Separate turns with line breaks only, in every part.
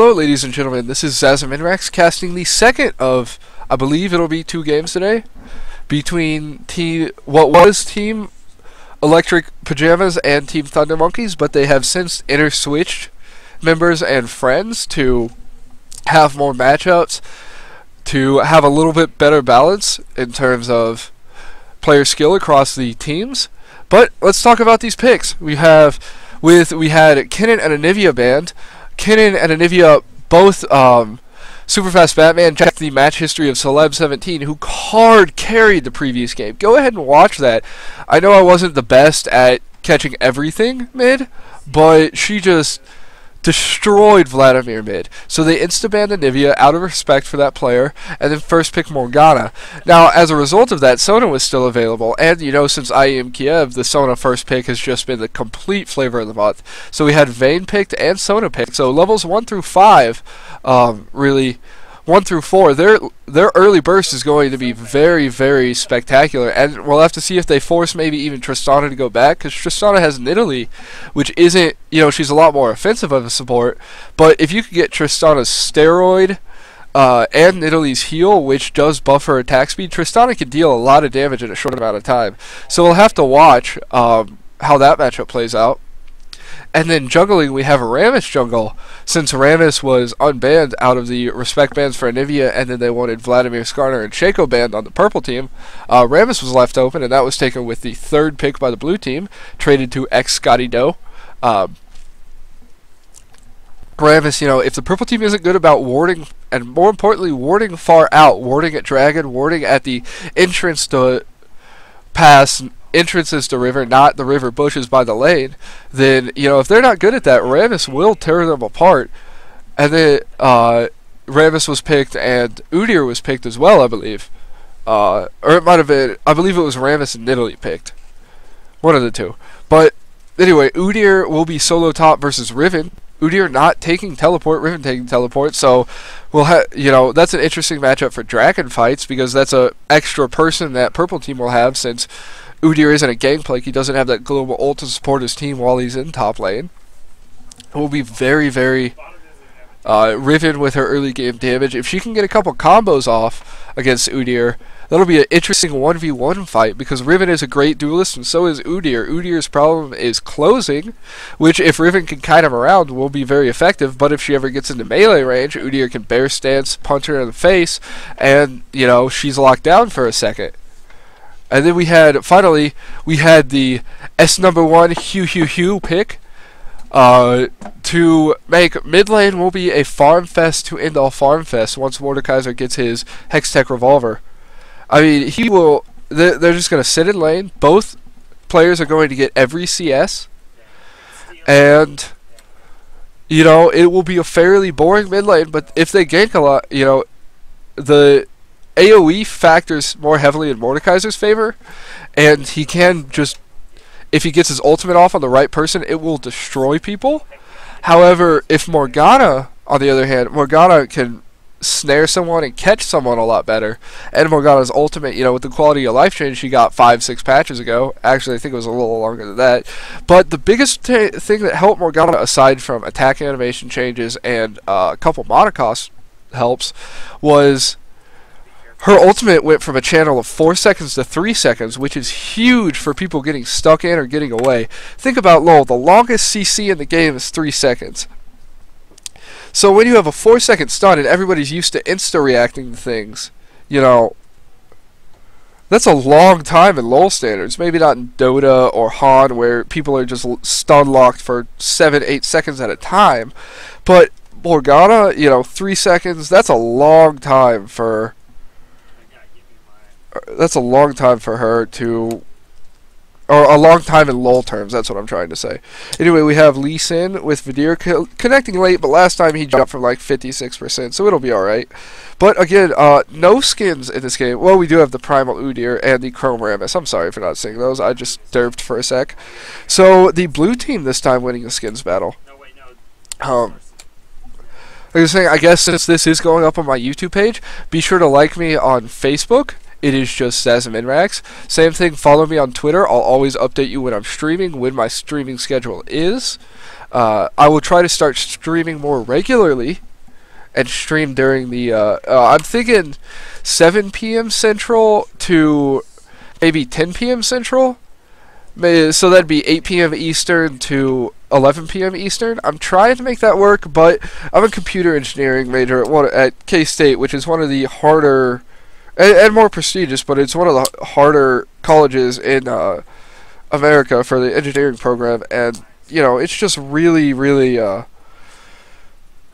Hello, ladies and gentlemen. This is Zazaminrax casting the second of, I believe it'll be 2 games today, between what was Team Electric Pajamas and Team Thunder Monkeyz, but they have since interswitched members and friends to have more matchups, to have a little bit better balance in terms of player skill across the teams. But let's talk about these picks. We had Kennen and Anivia banned. Kennen and Anivia both Superfast Batman. Check the match history of Celeb17, who card carried the previous game. Go ahead and watch that. I know I wasn't the best at catching everything mid, but she just destroyed Vladimir mid. So they insta-banned Anivia out of respect for that player, and then first pick Morgana. Now, as a result of that, Sona was still available, and you know, since IEM Kiev, the Sona first pick has just been the complete flavor of the month. So we had Vayne picked and Sona picked. So levels 1 through 5, really 1 through 4, their early burst is going to be very, very spectacular, and we'll have to see if they force maybe even Tristana to go back, because Tristana has Nidalee, which isn't, you know, she's a lot more offensive of a support, but if you could get Tristana's steroid and Nidalee's heal, which does buff her attack speed, Tristana can deal a lot of damage in a short amount of time. So we'll have to watch how that matchup plays out. And then jungling, we have a Rammus jungle, since Rammus was unbanned out of the respect bans for Anivia, and then they wanted Vladimir, Skarner, and Shaco banned on the purple team. Rammus was left open, and that was taken with the 3rd pick by the blue team, traded to ex-Scotty Doe. Rammus, you know, if the purple team isn't good about warding, and more importantly, warding far out, warding at Dragon, warding at the entrance to pass, entrances to river, not the river bushes by the lane, then, you know, if they're not good at that, Rammus will tear them apart. And then Rammus was picked and Udyr was picked as well, I believe. Or it might have been, I believe it was Rammus and Nidalee picked. One of the two. But anyway, Udyr will be solo top versus Riven. Udyr not taking teleport, Riven taking teleport, so we'll have, you know, that's an interesting matchup for Dragon fights, because that's a extra person that purple team will have, since Udyr isn't a gangplank. He doesn't have that global ult to support his team while he's in top lane. It will be very, very Riven with her early game damage. If she can get a couple combos off against Udyr, that'll be an interesting 1v1 fight, because Riven is a great duelist and so is Udyr. Udyr's problem is closing, which if Riven can kite him around will be very effective, but if she ever gets into melee range, Udyr can bear stance, punch her in the face, and, you know, she's locked down for a second. And then finally, we had the S1 Hugh pick to make mid lane will be a farm fest to end all farm fest once Mordekaiser gets his Hextech revolver. I mean, he will, they're just going to sit in lane. Both players are going to get every CS, and, you know, it will be a fairly boring mid lane, but if they gank a lot, you know, the AoE factors more heavily in Mordekaiser's favor, and he can just, if he gets his ultimate off on the right person, it will destroy people. However, if Morgana, on the other hand, Morgana can snare someone and catch someone a lot better, and Morgana's ultimate, you know, with the quality of life change she got 5-6 patches ago, actually I think it was a little longer than that, but the biggest thing that helped Morgana, aside from attack animation changes and a couple mana cost helps, was her ultimate went from a channel of 4 seconds to 3 seconds, which is huge for people getting stuck in or getting away. Think about LoL, the longest CC in the game is 3 seconds. So when you have a 4-second stun and everybody's used to insta-reacting to things, you know, that's a long time in LoL standards. Maybe not in Dota or Han, where people are just stun-locked for 7-8 seconds at a time. But Morgana, you know, 3 seconds, that's a long time for her to, or a long time in LoL terms, that's what I'm trying to say. Anyway, we have Lee Sin with Vidir connecting late, but last time he jumped from like 56%, so it'll be alright. But again, no skins in this game. Well, we do have the Primal Udyr and the Chrome Rammus. I'm sorry for not seeing those, I just derped for a sec. So, the blue team this time winning the skins battle. Like I was saying, I guess since this is going up on my YouTube page, be sure to like me on Facebook. It is just Zazaminrax. Same thing, follow me on Twitter. I'll always update you when I'm streaming, when my streaming schedule is. I will try to start streaming more regularly and stream during the. I'm thinking 7 p.m. Central to maybe 10 p.m. Central. So that'd be 8 p.m. Eastern to 11 p.m. Eastern. I'm trying to make that work, but I'm a computer engineering major at K-State, which is one of the harder and more prestigious, but it's one of the harder colleges in America for the engineering program, and it's just really, really,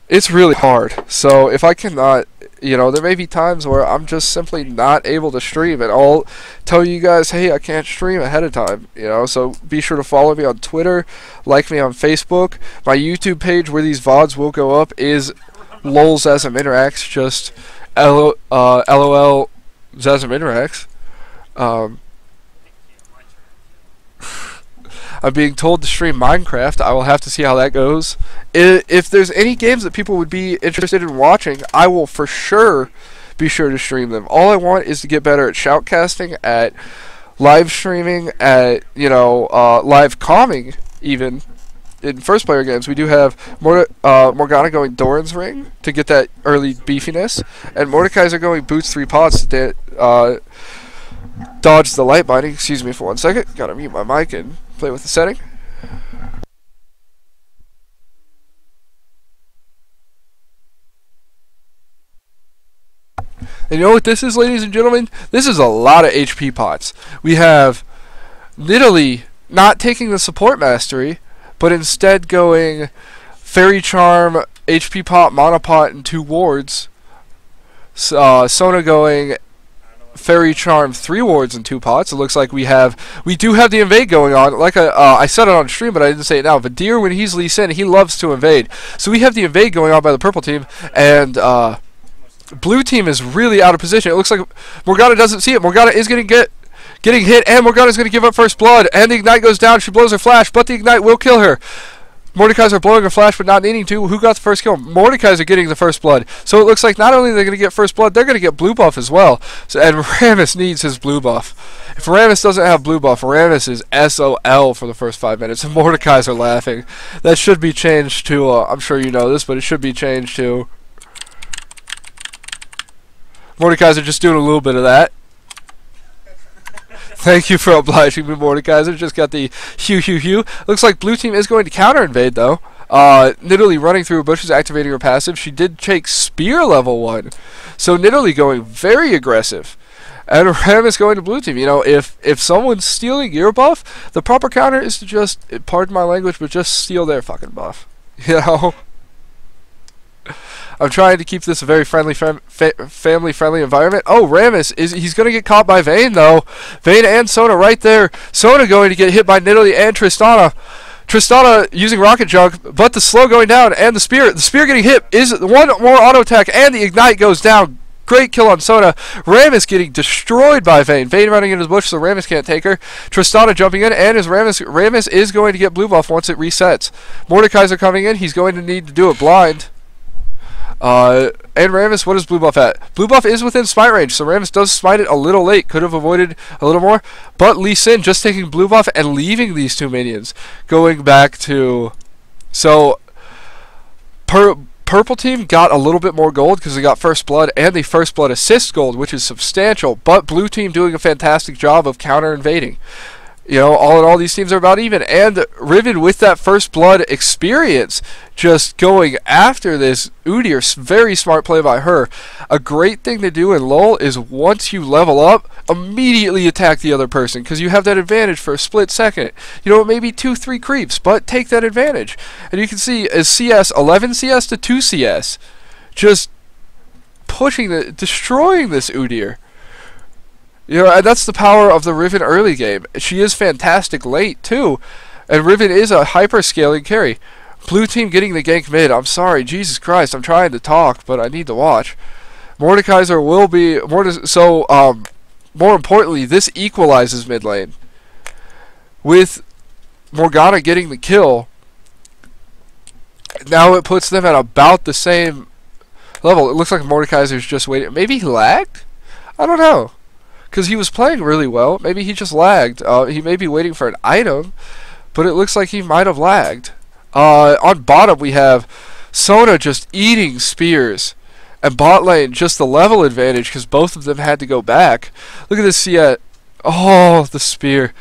it's really hard. So if I cannot, there may be times where I'm just simply not able to stream, and I'll tell you guys, hey, I can't stream ahead of time, so be sure to follow me on Twitter, like me on Facebook. My YouTube page where these VODs will go up is LOL Zasm Interacts, just LOL Zasm Interacts. I'm being told to stream Minecraft. I will have to see how that goes. If there's any games that people would be interested in watching, I will for sure be sure to stream them. All I want is to get better at shoutcasting, at live streaming, at live calming even. In first player games, we do have Morgana going Doran's Ring to get that early beefiness, and Mordekaiser are going Boots 3 Pots to dodge the light binding. Excuse me for 1 second. Gotta mute my mic and play with the setting. And you know what this is, ladies and gentlemen? This is a lot of HP pots. We have Nidalee not taking the support mastery, but instead going Fairy Charm, HP pot, Monopot, and 2 wards. Sona going Fairy Charm, 3 wards and 2 pots. It looks like we do have the invade going on. Like I said it on stream, but I didn't say it now. Vadir, when he's Lee Sin, he loves to invade. So we have the invade going on by the purple team, and blue team is really out of position. It looks like Morgana doesn't see it. Morgana is getting hit, and Morgana's going to give up first blood, and the ignite goes down. She blows her flash, but the ignite will kill her. Mordekaiser blowing her flash, but not needing to. Who got the first kill? Mordekaiser getting the first blood. So it looks like not only are they going to get first blood, they're going to get blue buff as well. So, and Rammus needs his blue buff. If Rammus doesn't have blue buff, Rammus is SOL for the first 5 minutes. And Mordekaiser laughing. That should be changed to, I'm sure you know this, but it should be changed to Mordekaiser just doing a little bit of that. Thank you for obliging me, Mordekaiser. Just got the hew. Looks like blue team is going to counter invade though. Nidalee running through bushes, activating her passive. She did take spear level 1. So Nidalee going very aggressive. And Rammus going to blue team. If someone's stealing your buff, the proper counter is to just, pardon my language, but just steal their fucking buff. I'm trying to keep this a very friendly, family-friendly environment. Oh, Rammus, he's going to get caught by Vayne, though. Vayne and Sona right there. Sona going to get hit by Nidalee and Tristana. Tristana using Rocket Jump, but the slow going down, and the spear getting hit is one more auto attack, and the ignite goes down. Great kill on Sona. Rammus getting destroyed by Vayne. Vayne running into the bush, so Rammus can't take her. Tristana jumping in, and as Rammus is going to get blue buff once it resets. Mordekaiser coming in. He's going to need to do it blind. And Rammus, what is blue buff at? Blue buff is within smite range, so Rammus does smite it a little late. Could have avoided a little more. But Lee Sin just taking blue buff and leaving these 2 minions. Going back to... So, purple team got a little bit more gold because they got first blood and the first blood assist gold, which is substantial. But blue team doing a fantastic job of counter invading. All in all, these teams are about even. And Riven with that first blood experience, just going after this Udyr. Very smart play by her. A great thing to do in LoL is once you level up, immediately attack the other person, because you have that advantage for a split second. Maybe 2-3 creeps, but take that advantage. And you can see as CS, 11 CS to 2 CS, just destroying this Udyr. And that's the power of the Riven early game. She is fantastic late, too. And Riven is a hyper-scaling carry. Blue team getting the gank mid. I'm sorry, Jesus Christ, I'm trying to talk, but I need to watch. Mordekaiser will be... more importantly, this equalizes mid lane. With Morgana getting the kill, now it puts them at about the same level. It looks like Mordekaiser's just waiting. Maybe he lagged? I don't know. Because he was playing really well. Maybe he just lagged. He may be waiting for an item, but it looks like he might have lagged. On bottom we have Sona just eating spears. And bot lane, just the level advantage because both of them had to go back. Look at this CS. Oh, the spear.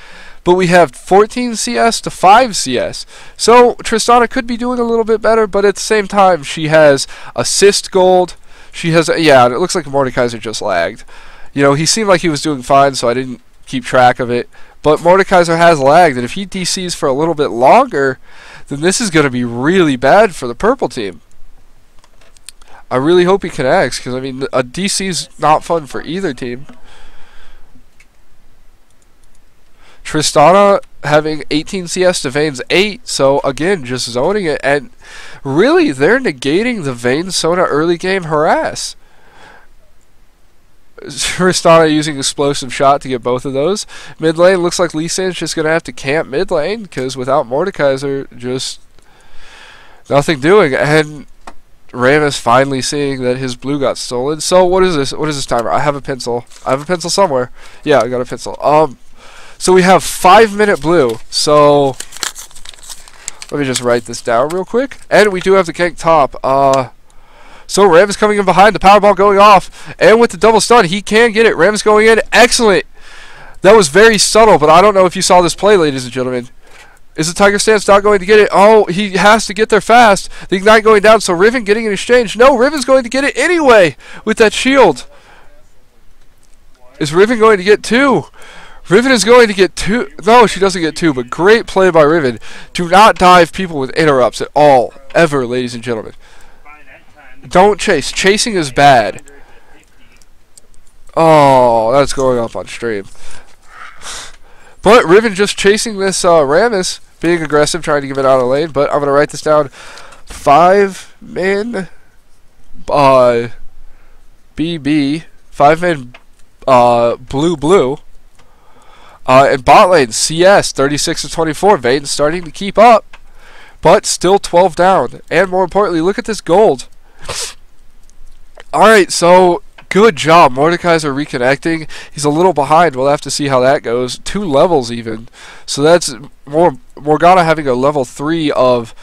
But we have 14 CS to 5 CS. So Tristana could be doing a little bit better, but at the same time, she has assist gold. She has, yeah, it looks like Mordekaiser just lagged. You know, he seemed like he was doing fine, so I didn't keep track of it. But Mordekaiser has lagged, and if he DCs for a little bit longer, then this is going to be really bad for the purple team. I really hope he connects, because, I mean, a DC's not fun for either team. Tristana having 18 CS to Vayne's 8, so again, just zoning it, and really, they're negating the Vayne Sona early game harass. Tristana using explosive shot to get both of those. Mid lane looks like Lee Sin's just going to have to camp mid lane, because without Mordekaiser, just nothing doing, and Ram is finally seeing that his blue got stolen. So what is this? What is this timer? I have a pencil. I have a pencil somewhere. Yeah, I got a pencil. So we have 5-minute blue. So let me just write this down real quick. And we do have the gank top. So Ram is coming in behind. The Powerball going off. And with the double stun, he can get it. Ram's going in. Excellent. That was very subtle, but I don't know if you saw this play, ladies and gentlemen. Is the Tiger Stance not going to get it? Oh, he has to get there fast. The Ignite going down, so Riven getting an exchange. No, Riven's going to get it anyway with that shield. Is Riven going to get 2? Riven is going to get 2. No, she doesn't get 2, but great play by Riven. Do not dive people with interrupts at all, ever, ladies and gentlemen. Don't chase. Chasing is bad. Oh, that's going up on stream. But Riven just chasing this Rammus, being aggressive, trying to give it out of lane. But I'm going to write this down. 5-man BB. 5-man blue. And bot lane, CS, 36 to 24. Vayne's starting to keep up, but still 12 down. And more importantly, look at this gold. Alright, so good job. Mordekaiser reconnecting. He's a little behind. We'll have to see how that goes. 2 levels even. So that's Morgana having a level 3 of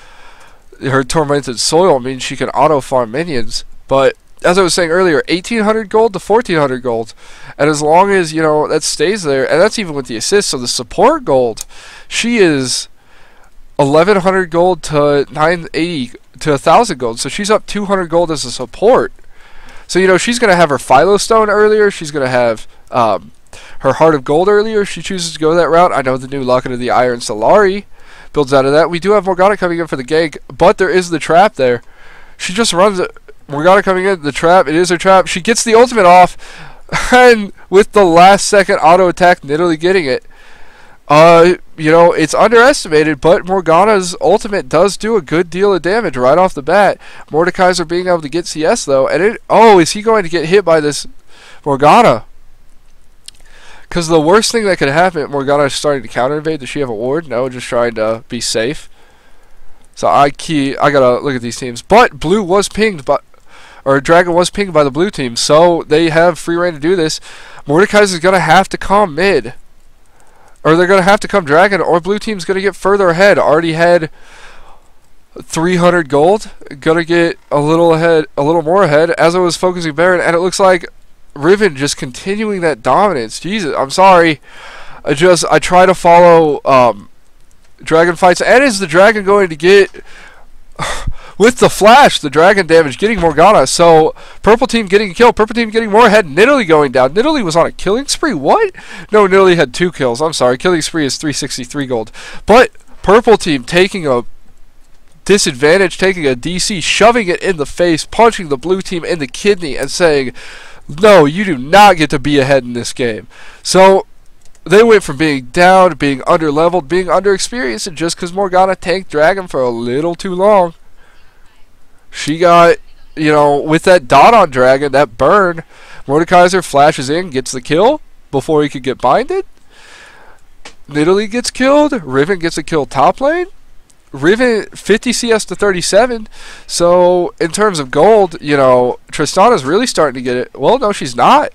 her Tormented Soil means she can auto-farm minions. But as I was saying earlier, 1,800 gold to 1,400 gold. And as long as, you know, that stays there, and that's even with the assist, so the support gold, she is 1,100 gold to 980 to 1,000 gold. So she's up 200 gold as a support. So, you know, she's going to have her Philo Stone earlier. She's going to have her Heart of Gold earlier if she chooses to go that route. I know the new Locket of the Iron Solari builds out of that. We do have Morgana coming in for the gank, but there is the trap there. She just runs it. Morgana coming in, the trap, it is her trap. She gets the ultimate off, and with the last second auto attack, Nidalee getting it. You know, it's underestimated, but Morgana's ultimate does do a good deal of damage right off the bat. Mordekaiser being able to get CS though, and is he going to get hit by this Morgana? Because the worst thing that could happen, Morgana is starting to counter invade. Does she have a ward? No, just trying to be safe. So I gotta look at these teams. But blue was pinged by, or Dragon was pinged by the blue team, so they have free reign to do this. Mordekaiser is gonna have to come mid, or they're gonna have to come Dragon, or blue team's gonna get further ahead. Already had 300 gold, gonna get a little ahead, a little more ahead. As I was focusing Baron, and it looks like Riven just continuing that dominance. Jesus, I'm sorry. I try to follow Dragon fights, and is the Dragon going to get with the flash, the Dragon damage getting Morgana, so purple team getting a kill, purple team getting more ahead, Nidalee going down. Nidalee was on a killing spree. What? No, Nidalee had 2 kills. I'm sorry, killing spree is 363 gold. But purple team taking a disadvantage, taking a DC, shoving it in the face, punching the blue team in the kidney and saying, no, you do not get to be ahead in this game. So they went from being down to being under-leveled, being under-experienced, and just because Morgana tanked Dragon for a little too long, she got, you know, with that dot on Dragon, that burn, Mordekaiser flashes in, gets the kill before he could get binded. Nidalee gets killed. Riven gets a kill top lane. Riven 50 CS to 37. So in terms of gold, you know, Tristana's really starting to get it. Well, no, she's not.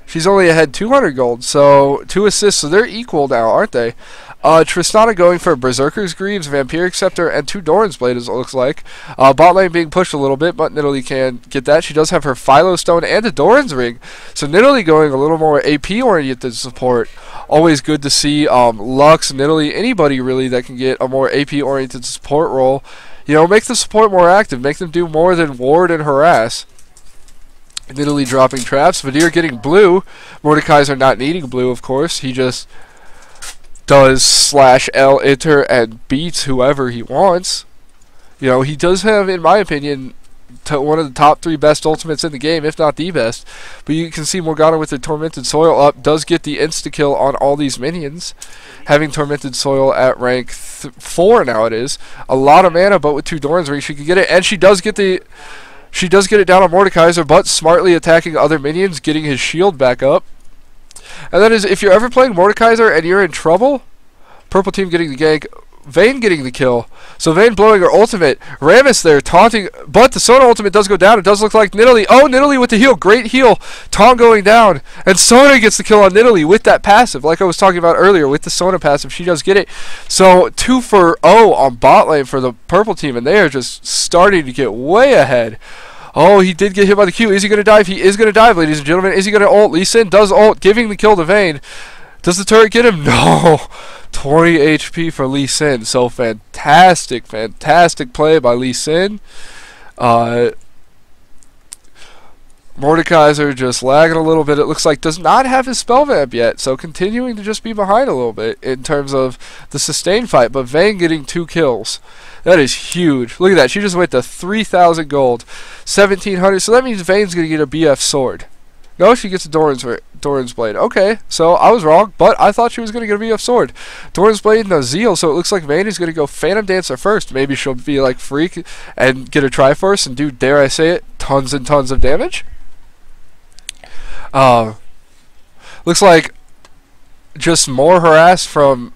She's only ahead 200 gold, so 2 assists, so they're equal now, aren't they? Tristana going for Berserker's Greaves, Vampiric Scepter, and 2 Doran's Blade, as it looks like. Bot lane being pushed a little bit, but Nidalee can get that. She does have her Philo Stone and a Doran's Ring, so Nidalee going a little more AP-oriented support. Always good to see Lux, Nidalee, anybody really that can get a more AP-oriented support role. You know, make the support more active, make them do more than ward and harass. Nidalee dropping traps, Vadir getting blue. Mordekaiser not needing blue, of course. He just does /L enter and beats whoever he wants. You know, he does have, in my opinion, one of the top 3 best ultimates in the game, if not the best. But you can see Morgana with the Tormented Soil up does get the insta-kill on all these minions. Having Tormented Soil at rank 4 now it is. A lot of mana, but with 2 Doran's Rings she can get it. And she does get the... She does get it down on Mordekaiser, but smartly attacking other minions, getting his shield back up. And that is, if you're ever playing Mordekaiser and you're in trouble, purple team getting the gank, Vayne getting the kill. So Vayne blowing her ultimate. Rammus there taunting, but the Sona ultimate does go down. It does look like Nidalee. Oh, Nidalee with the heal. Great heal. Taunt going down. And Sona gets the kill on Nidalee with that passive. Like I was talking about earlier, with the Sona passive, she does get it. So 2 for 0 on bot lane for the purple team, and they are just starting to get way ahead. Oh, he did get hit by the Q. Is he going to dive? He is going to dive, ladies and gentlemen. Is he going to ult? Lee Sin does ult, giving the kill to Vayne. Does the turret get him? No. 20 HP for Lee Sin. So fantastic, fantastic play by Lee Sin. Mordekaiser just lagging a little bit. It looks like does not have his spell vamp yet. So continuing to just be behind a little bit in terms of the sustained fight. But Vayne getting 2 kills. That is huge. Look at that. She just went to 3,000 gold. 1,700. So that means Vayne's going to get a BF sword. No, she gets a Doran's Blade. Okay, so I was wrong, but I thought she was going to get a BF sword. Doran's Blade and a Zeal, so it looks like Vayne is going to go Phantom Dancer first. Maybe she'll be like Freak and get a Triforce and do, dare I say it, tons and tons of damage. Looks like just more harass from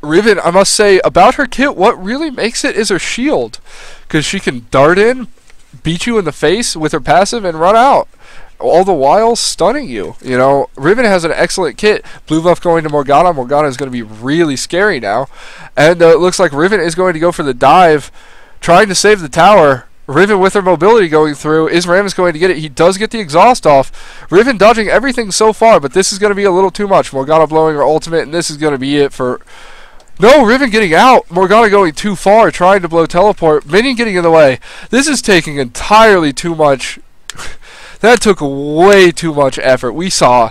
Riven. I must say, about her kit, what really makes it is her shield. Because she can dart in, beat you in the face with her passive, and run out. All the while stunning you. You know, Riven has an excellent kit. Blue buff going to Morgana. Morgana is going to be really scary now. And it looks like Riven is going to go for the dive, trying to save the tower. Riven with her mobility going through. Is Rammus going to get it? He does get the exhaust off. Riven dodging everything so far, but this is going to be a little too much. Morgana blowing her ultimate, and this is going to be it for... No, Riven getting out. Morgana going too far, trying to blow teleport. Minion getting in the way. This is taking entirely too much... That took way too much effort. We saw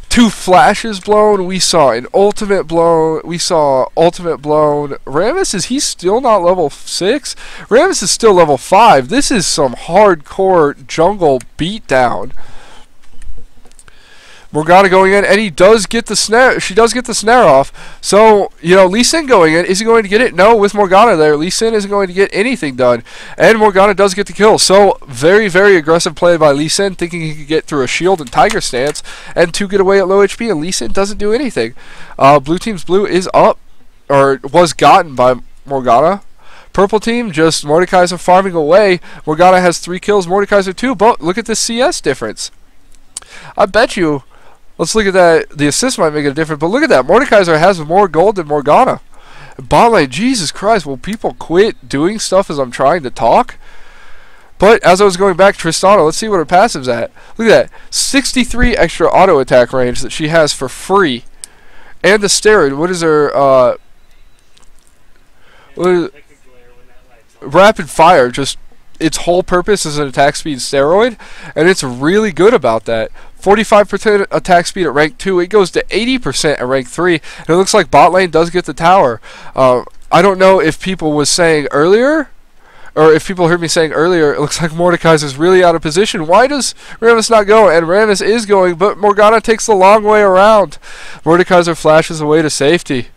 2 flashes blown. We saw an ultimate blown. We saw ultimate blown. Rammus, is he still not level 6? Rammus is still level 5. This is some hardcore jungle beatdown. Morgana going in, and he does get the snare. She does get the snare off. So, you know, Lee Sin going in. Is he going to get it? No, with Morgana there, Lee Sin isn't going to get anything done. And Morgana does get the kill. So, very, very aggressive play by Lee Sin, thinking he could get through a shield and Tiger Stance, and 2 get away at low HP, and Lee Sin doesn't do anything. Blue team's blue is up, or was gotten by Morgana. Purple team, just Mordekaiser farming away. Morgana has 3 kills, Mordekaiser 2, but look at the CS difference. I bet you... Let's look at that. The assist might make a difference, but look at that. Mordekaiser has more gold than Morgana. Bot lane, Jesus Christ, will people quit doing stuff as I'm trying to talk? But as I was going back, Tristana, let's see what her passive's at. Look at that. 63 extra auto attack range that she has for free. And the steroid. What is her, rapid fire, just its whole purpose is an attack speed steroid, and it's really good about that. 45% attack speed at rank 2. It goes to 80% at rank 3. And it looks like bot lane does get the tower. I don't know if people was saying earlier, or if people heard me saying earlier, it looks like Mordekaiser's really out of position. Why does Rammus not go? And Rammus is going, but Morgana takes the long way around. Mordekaiser flashes away to safety.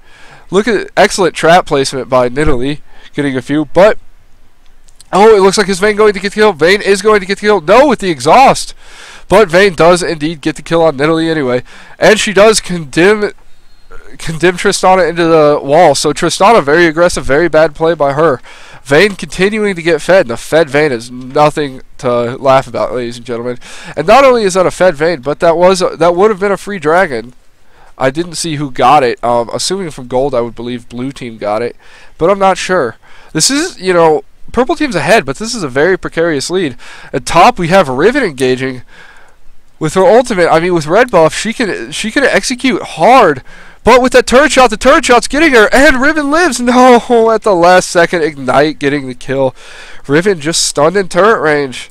Look at excellent trap placement by Nidalee, getting a few, but... Oh, it looks like is Vayne going to get the kill. Vayne is going to get the kill. No, with the exhaust. But Vayne does indeed get the kill on Nidalee anyway. And she does condemn condemn Tristana into the wall. So Tristana, very aggressive, very bad play by her. Vayne continuing to get fed, and a fed Vayne is nothing to laugh about, ladies and gentlemen. And not only is that a fed Vayne, but that would have been a free dragon. I didn't see who got it. Assuming from gold, I would believe blue team got it, but I'm not sure. This is, you know, purple team's ahead, but this is a very precarious lead. At top, we have Riven engaging with her ultimate. I mean, with red buff, she can execute hard. But with that turret shot, the turret shot's getting her, and Riven lives. No, at the last second, Ignite getting the kill. Riven just stunned in turret range.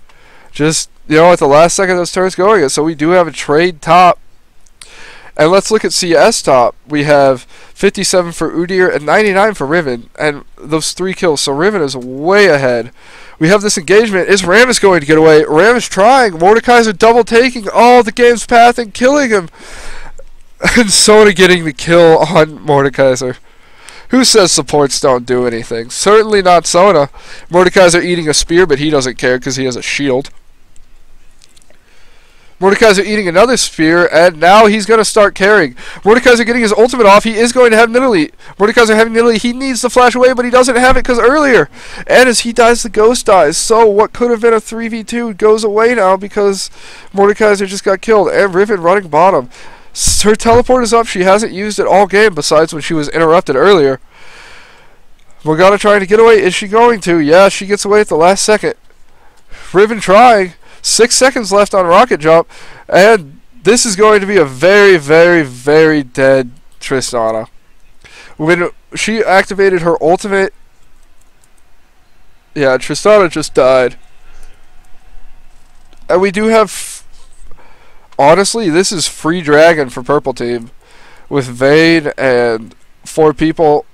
Just, you know, at the last second, those turrets going. So we do have a trade top. And let's look at CS top. We have 57 for Udyr and 99 for Riven. And those 3 kills. So Riven is way ahead. We have this engagement. Is Rammus going to get away? Rammus trying. Mordekaiser are double taking. Oh, the game's path and killing him. And Sona getting the kill on Mordekaiser. Who says supports don't do anything? Certainly not Sona. Mordekaiser eating a spear, but he doesn't care because he has a shield. Mordekaiser eating another spear, and now he's going to start carrying. Mordekaiser getting his ultimate off. He is going to have Nidalee. Mordekaiser having Nidalee. He needs to flash away, but he doesn't have it because earlier. And as he dies, the ghost dies. So what could have been a 3v2 goes away now because Mordekaiser just got killed. And Riven running bottom. Her teleport is up. She hasn't used it all game besides when she was interrupted earlier. Morgana trying to get away. Is she going to? Yeah, she gets away at the last second. Riven trying. 6 seconds left on rocket jump, and this is going to be a very, very, very dead Tristana. When she activated her ultimate, yeah, Tristana just died. And we do have, honestly, this is free dragon for purple team with Vayne and 4 people.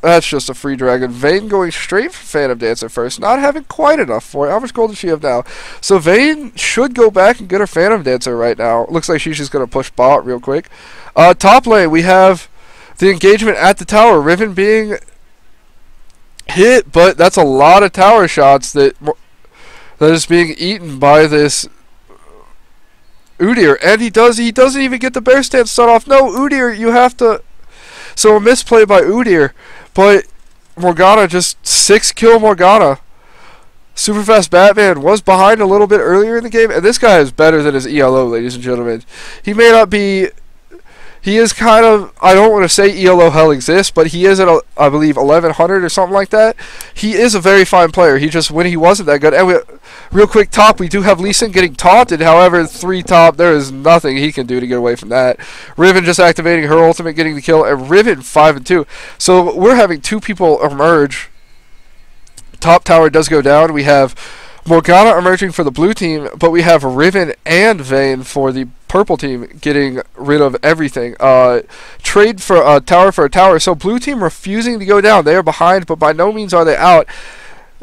That's just a free dragon. Vayne going straight for Phantom Dancer first. Not having quite enough for it. How much gold does she have now? So Vayne should go back and get her Phantom Dancer right now. Looks like she's just going to push bot real quick. Top lane, we have the engagement at the tower. Riven being hit, but that's a lot of tower shots that is being eaten by this Udyr. And he doesn't even get the bear stance start off. No, Udyr, you have to... So a misplay by Udyr. But Morgana, just 6 kill Morgana. Super fast Batman was behind a little bit earlier in the game, and this guy is better than his ELO, ladies and gentlemen. He may not be... He is kind of... I don't want to say ELO hell exists, but he is at, I believe, 1100 or something like that. He is a very fine player. He just, when he wasn't that good... And real quick top, we do have Lee Sin getting taunted. However, 3 top, there is nothing he can do to get away from that. Riven just activating her ultimate, getting the kill, and Riven 5-2. So we're having 2 people emerge. Top tower does go down. We have Morgana emerging for the blue team, but we have Riven and Vayne for the purple team getting rid of everything. Trade for a tower. So blue team refusing to go down. They are behind, but by no means are they out.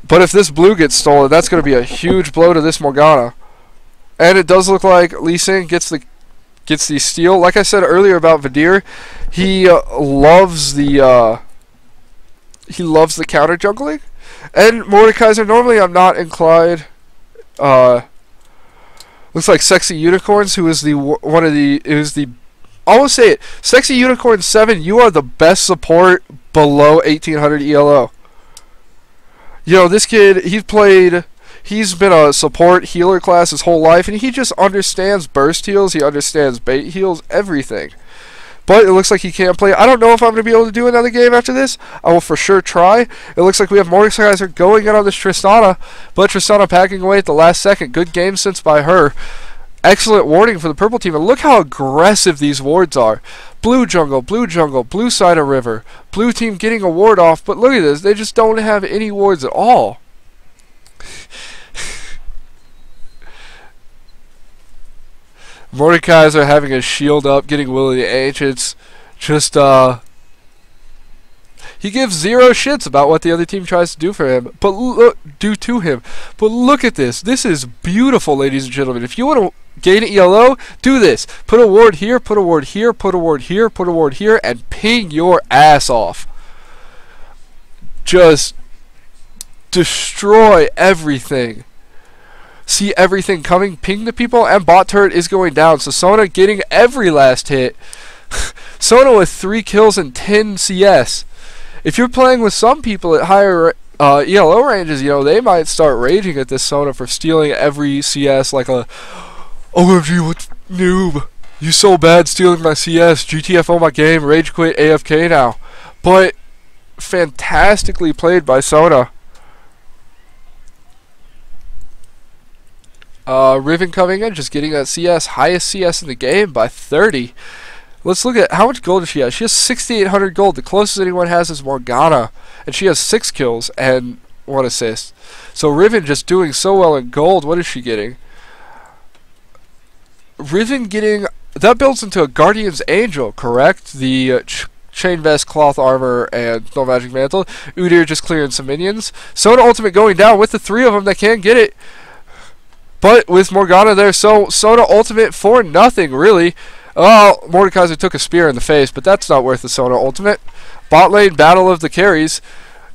But if this blue gets stolen, that's going to be a huge blow to this Morgana. And it does look like Lee Sin gets the steal. Like I said earlier about Vadir, he loves the counter jungling. And Mordekaiser, normally I'm not inclined. Looks like Sexy Unicorns, who is I will say it, Sexy Unicorn 7, you are the best support below 1800 ELO. You know, this kid, he's been a support healer class his whole life, and he just understands burst heals, he understands bait heals, everything. But it looks like he can't play. I don't know if I'm going to be able to do another game after this. I will for sure try. It looks like we have Mordekaiser going in on this Tristana, but Tristana packing away at the last second. Good game sense by her. Excellent warding for the purple team. And look how aggressive these wards are. Blue jungle, blue side of river. Blue team getting a ward off, but look at this. They just don't have any wards at all. Mordekaiser having his shield up, getting Will of the Ancients. Just, he gives 0 shits about what the other team tries to do for him. But But look at this. This is beautiful, ladies and gentlemen. If you want to gain ELO, do this. Put a ward here, put a ward here, put a ward here, put a ward here, and ping your ass off. Just destroy everything. See everything coming, ping the people, and bot turret is going down. So Sona getting every last hit. Sona with 3 kills and 10 CS. If you're playing with some people at higher ELO ranges, they might start raging at this Sona for stealing every CS like a OMG, what noob. You so bad stealing my CS. GTFO my game. Rage quit AFK now. But fantastically played by Sona. Riven coming in, just getting that CS. Highest CS in the game by 30. Let's look at how much gold does she have. She has 6,800 gold. The closest anyone has is Morgana. And she has 6 kills and 1 assist. So Riven just doing so well in gold. What is she getting? Riven getting... That builds into a Guardian's Angel, correct? The Chain Vest, Cloth Armor, and No Magic Mantle. Udyr just clearing some minions. Sona ultimate going down with the 3 of them that can't get it. But with Morgana there, so Sona ultimate for nothing, really. Oh, Mordekaiser took a spear in the face, but that's not worth the Sona ultimate. Bot lane battle of the carries.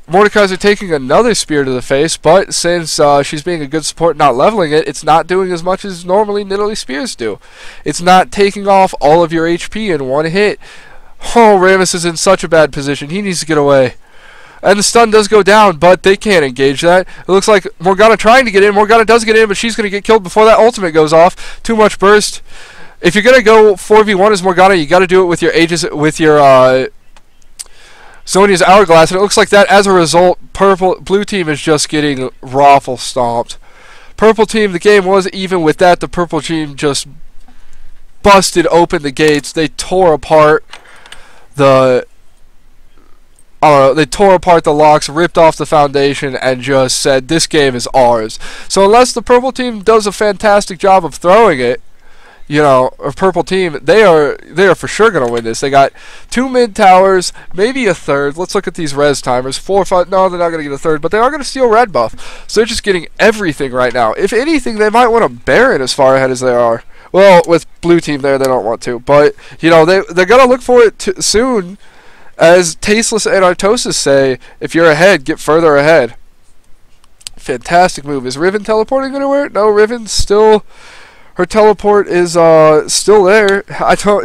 Mordekaiser taking another spear to the face, but since she's being a good support, not leveling it, it's not doing as much as normally Nidalee spears do. It's not taking off all of your HP in one hit. Oh, Rammus is in such a bad position. He needs to get away. And the stun does go down, but they can't engage that. It looks like Morgana trying to get in. Morgana does get in, but she's going to get killed before that ultimate goes off. Too much burst. If you're going to go 4v1 as Morgana, you got to do it with your Zhonya's Hourglass, and it looks like that as a result, blue team is just getting raffle stomped. Purple team, the game was even with that. The purple team just busted open the gates. They tore apart the locks, ripped off the foundation, and just said, this game is ours. So unless the purple team does a fantastic job of throwing it, or purple team, they are for sure going to win this. They got 2 mid towers, maybe a third. Let's look at these res timers. 4 or 5. No, they're not going to get a third, but they are going to steal red buff. So they're just getting everything right now. If anything, they might want a Baron as far ahead as they are. Well, with blue team there, they don't want to. But, they're going to look for it soon. As Tasteless and Artosis say, if you're ahead, get further ahead. Fantastic move. Is Riven teleporting anywhere? No, Riven's still... Her teleport is still there.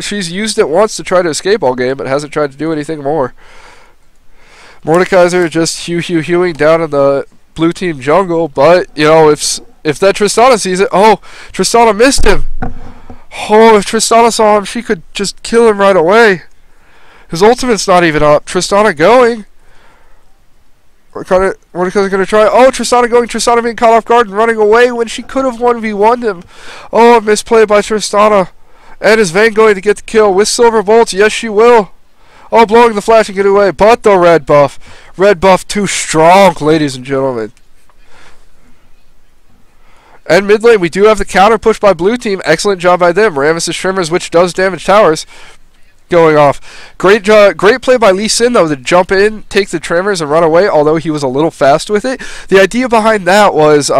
She's used it once to try to escape all game, but hasn't tried to do anything more. Mordekaiser just hewing down in the blue team jungle, but if that Tristana sees it, Tristana missed him. If Tristana saw him, she could just kill him right away. His ultimate's not even up. Tristana going. Mordekaiser's going to try. Tristana going. Tristana being caught off guard and running away when she could have 1v1'd him. A misplay by Tristana. And is Vayne going to get the kill with silver bolts? Yes, she will. Blowing the flash and get away. But the red buff. Red buff too strong, ladies and gentlemen. And mid lane, we do have the counter push by blue team. Excellent job by them. Rammus' Shrimmers, which does damage towers, going off. Great play by Lee Sin, though, to jump in, take the Tremors, and run away, although he was a little fast with it. The idea behind that was,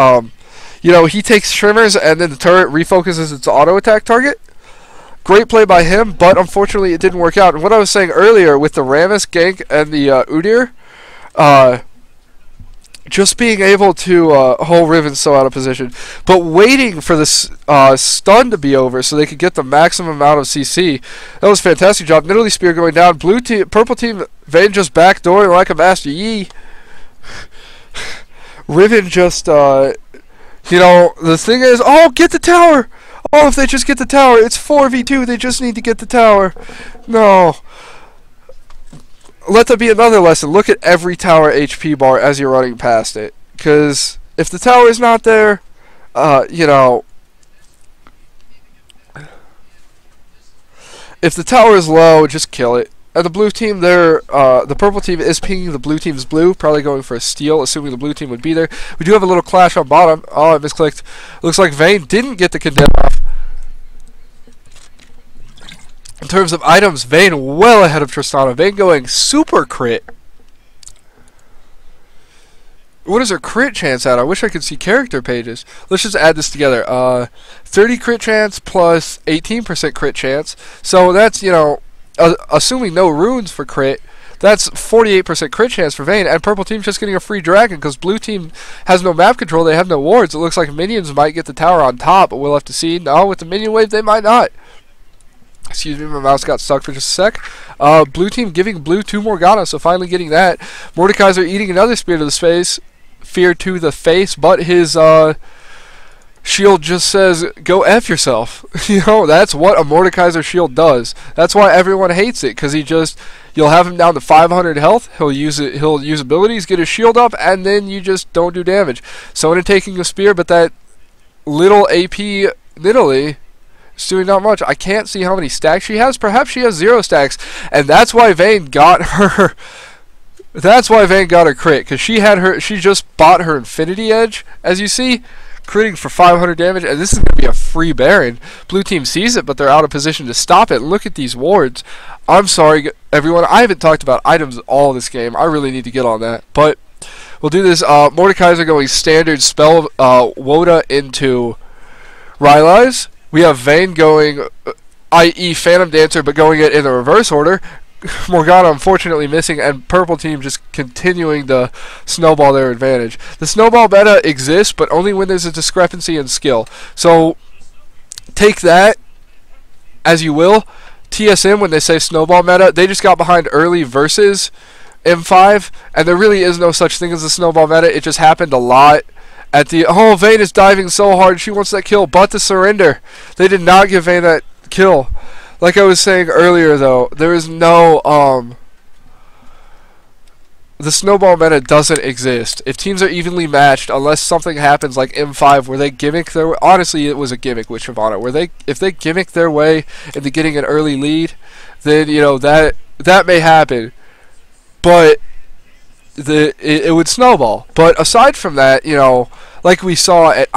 he takes Tremors, and then the turret refocuses its auto-attack target. Great play by him, but unfortunately it didn't work out. And what I was saying earlier with the Rammus gank and the Udyr, just being able to hold Riven so out of position, but waiting for the stun to be over so they could get the maximum amount of CC. That was a fantastic job. Nidalee Spear going down. Purple team, Vayne just backdooring like a Master Yi. Riven just, the thing is, get the tower! If they just get the tower, it's 4v2, they just need to get the tower. No. Let that be another lesson. Look at every tower HP bar as you're running past it. Because if the tower is not there, if the tower is low, just kill it. And the blue team there, the purple team is pinging the blue team's blue, probably going for a steal, assuming the blue team would be there. We do have a little clash on bottom. I misclicked. Looks like Vayne didn't get the condemn off. In terms of items, Vayne well ahead of Tristana. Vayne going super crit. What is her crit chance at? I wish I could see character pages. Let's just add this together. 30 crit chance plus 18% crit chance. So that's, assuming no runes for crit, that's 48% crit chance for Vayne. And purple team's just getting a free dragon because blue team has no map control. They have no wards. It looks like minions might get the tower on top, but we'll have to see. No, with the minion wave, they might not. Excuse me, my mouse got stuck for just a sec. Blue team giving blue 2 Morgana, so finally getting that. Mordekaiser eating another spear to the face, fear to the face, but his shield just says, go F yourself. You know, that's what a Mordekaiser shield does. That's why everyone hates it, because you'll have him down to 500 health, he'll use abilities, get his shield up, and then you just don't do damage. Sona taking a spear, but that little AP Nidalee is doing not much. I can't see how many stacks she has. Perhaps she has 0 stacks, and that's why Vayne got her. That's why Vayne got her crit, because she just bought her Infinity Edge, as you see, critting for 500 damage, and this is going to be a free Baron. Blue team sees it, but they're out of position to stop it. Look at these wards. I'm sorry, everyone. I haven't talked about items all this game. I really need to get on that, but we'll do this. Mordekaiser going standard spell Woda into Rylai's. We have Vayne going, i.e. Phantom Dancer, but going it in the reverse order. Morgana unfortunately missing, and purple team just continuing to snowball their advantage. The snowball meta exists, but only when there's a discrepancy in skill. So take that as you will. TSM, when they say snowball meta, they just got behind early versus M5, and there really is no such thing as a snowball meta. It just happened a lot. At the Vayne is diving so hard, she wants that kill, but the surrender. They did not give Vayne that kill. Like I was saying earlier, though, there is no, the snowball meta doesn't exist. If teams are evenly matched, unless something happens like M5 where they gimmick their way, honestly, it was a gimmick with Shyvana, where if they gimmick their way into getting an early lead, then, you know, that may happen. But it would snowball. But aside from that, you know, like we saw at,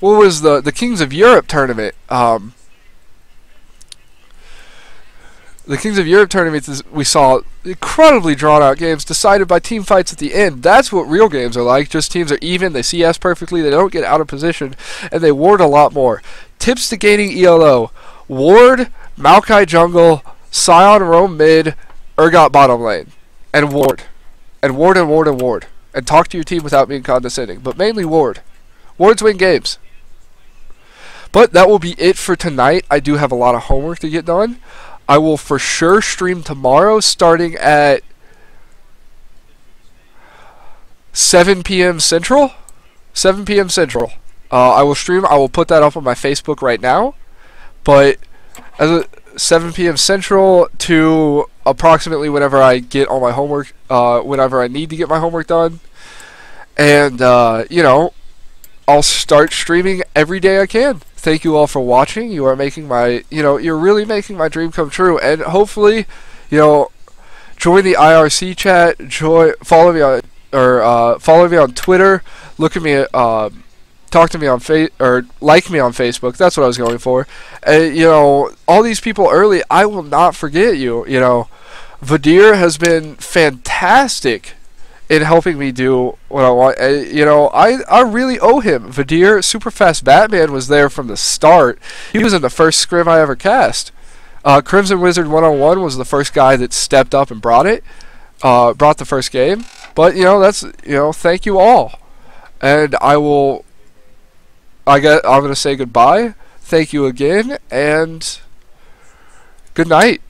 what was the Kings of Europe tournament, the Kings of Europe tournament, we saw incredibly drawn-out games decided by team fights at the end. That's what real games are like. Just teams are even, they CS perfectly, they don't get out of position, and they ward a lot more. Tips to gaining ELO. Ward, Maokai jungle, Sion roam mid, Urgot bottom lane. And ward. And ward and ward and ward. And talk to your team without being condescending. But mainly ward. Wards win games. But that will be it for tonight. I do have a lot of homework to get done. I will for sure stream tomorrow starting at 7 p.m. Central. 7 p.m. Central. I will stream. I will put that up on my Facebook right now. But as 7 p.m. Central to approximately whenever I get all my homework, whenever I need to get my homework done. And, you know, I'll start streaming every day I can. Thank you all for watching. You are making my, you know, you're really making my dream come true. And hopefully, you know, join the IRC chat, follow me on, follow me on Twitter, look at me, talk to me on or like me on Facebook. That's what I was going for. You know, all these people early, I will not forget you. You know, Vadir has been fantastic in helping me do what I want. You know, I really owe him. Vadir, Super Fast Batman, was there from the start. He was in the first scrim I ever cast. Crimson Wizard 101 was the first guy that stepped up and brought the first game. But, you know, that's, you know, thank you all. And I'm going to say goodbye. Thank you again, and good night.